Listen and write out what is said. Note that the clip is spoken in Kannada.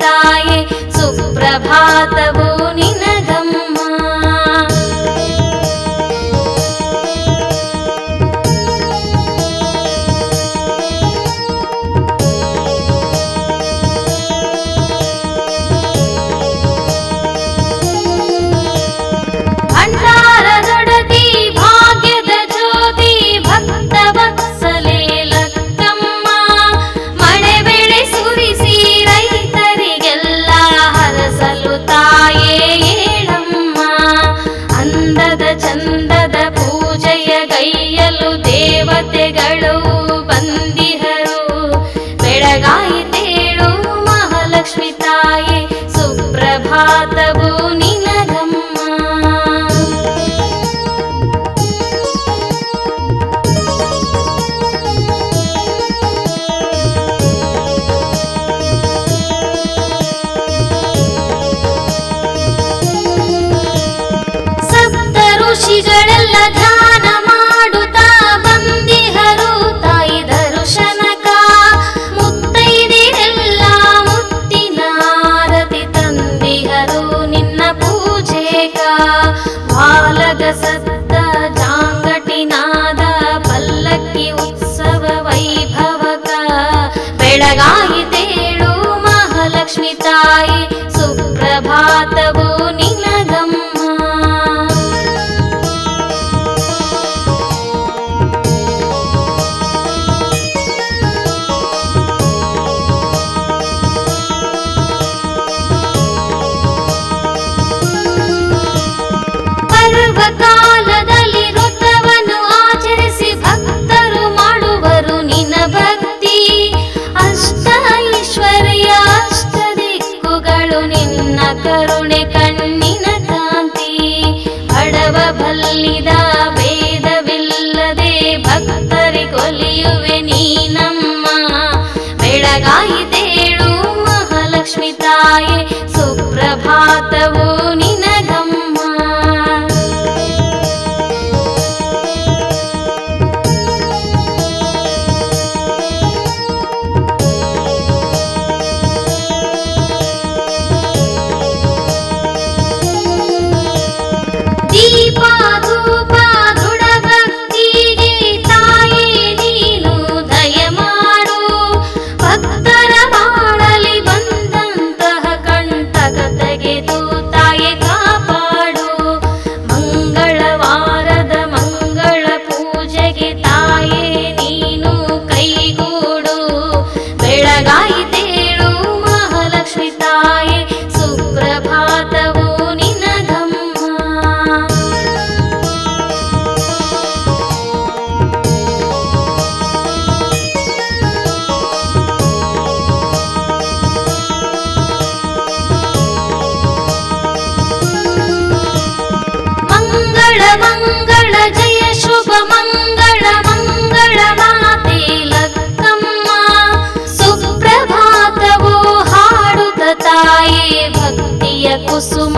ತಾಯೇ ಸುಪ್ರಭಾತವು ನಿನಗಮ್ಮ. ಭಂಡಾರದೊಡತಿ ಭಾಗ್ಯದ ಜ್ಯೋತಿ ಭಕ್ತ ವತ್ಸಲೆ ಲಕ್ಕಮ್ಮ. ಮಳೆ ಬೆಳೆ ಸುರಿಸಿ ರೈತರಿಗೆಲ್ಲ ಹರಸಲು ತಾಯೇ ಏಳಮ್ಮ. ಅಂದದ ಚಂದದ ಪೂಜೆಯ ಗೈಯಲು ದೇವತೆಗಳು ಬಂದಿಹರು. ಬೆಳಗಾಯಿತೇಳು ಮಹಾಲಕ್ಷ್ಮಿ ತಾಯೇ ಸುಪ್ರಭಾತವು ನಿನಗಮ್ಮ. ಸಪ್ತ ಋಷಿಗಳೆಲ್ಲ ಧ್ಯಾನ ಮಾಡುತ್ತಾ ಬಂದಿಹರು ತಾಯಿ ದರ್ಶನಕ. ಮುತ್ತೈದಿರೆಲ್ಲ ಮುತ್ತಿನ ಆರತಿ ತಂದಿಹರು ನಿನ್ನ ಪೂಜೆಗ. ಬಾಲಗ ಸತ್ತ ಜಾಂಗಟಿನಾದ ಪಲ್ಲಕ್ಕಿ ಉತ್ಸವ ವೈಭವಕ. ಬೆಳಗಾಯಿತೇಳು ಮಹಾಲಕ್ಷ್ಮಿ ತಾಯಿ ಸುಪ್ರಭಾತವು ನಿನಗಮ್ಮ. ಪರ್ವಕಾಲದಲ್ಲಿ ವ್ರತವನ್ನು ಆಚರಿಸಿ ಭಕ್ತರು ಮಾಡುವರು ನಿನ್ನ ಭಕ್ತಿ. ಅಷ್ಟ ಐಶ್ವರ್ಯ ಅಷ್ಟ ದಿಕ್ಕುಗಳು ನಿನ್ನ ಕರುಣೆ ಕಣ್ಣಿನ ಕಾಂತಿ. ಬಡವ ಬಲ್ಲಿದ ಭೇದವಿಲ್ಲದೆ ಭಕ್ತರಿಗೊಲಿಯುವೆ ನೀನಮ್ಮ. ಬೆಳಗಾಯಿತೇಳು ಮಹಾಲಕ್ಷ್ಮಿ ತಾಯೇ ಸುಪ್ರಭಾತವು ನಿನಗಮ್ಮ. ದೀಪ ಧೂಪ ದೃಢ ಭಕ್ತಿಗೆ ತಾಯೇ ನೀನು ದಯ ಮಾಡು. ಭಕ್ತರ ಬಾಳಲಿ ಬಂದಂತಹ ಕಂಟಕ ತೆಗೆದು ತಾಯೇ ಕಾಪಾಡು. ಮಂಗಳವಾರದ ಮಂಗಳ ಪೂಜೆಗೆ ತಾಯೇ ನೀನು ಕೈಗೂಡು. ಬೆಳಗಾಯಿತೇಳು ಮಹಾಲಕ್ಷ್ಮಿ ತಾಯೇ ಸುಪ್ರಭಾತವು ನಿನಗಮ್ಮ. ಮಂಗಳ ಮಂಗಳ ಜಯ ಶುಭ ಮಂಗಳ ಮಂಗಳ ಮಾತೆ ಲಕ್ಕಮ್ಮ. ಸುಪ್ರಭಾತವು ಹಾಡುತ್ತ ತಾಯೇ ಭಕ್ತಿಯ ಕುಸುಮ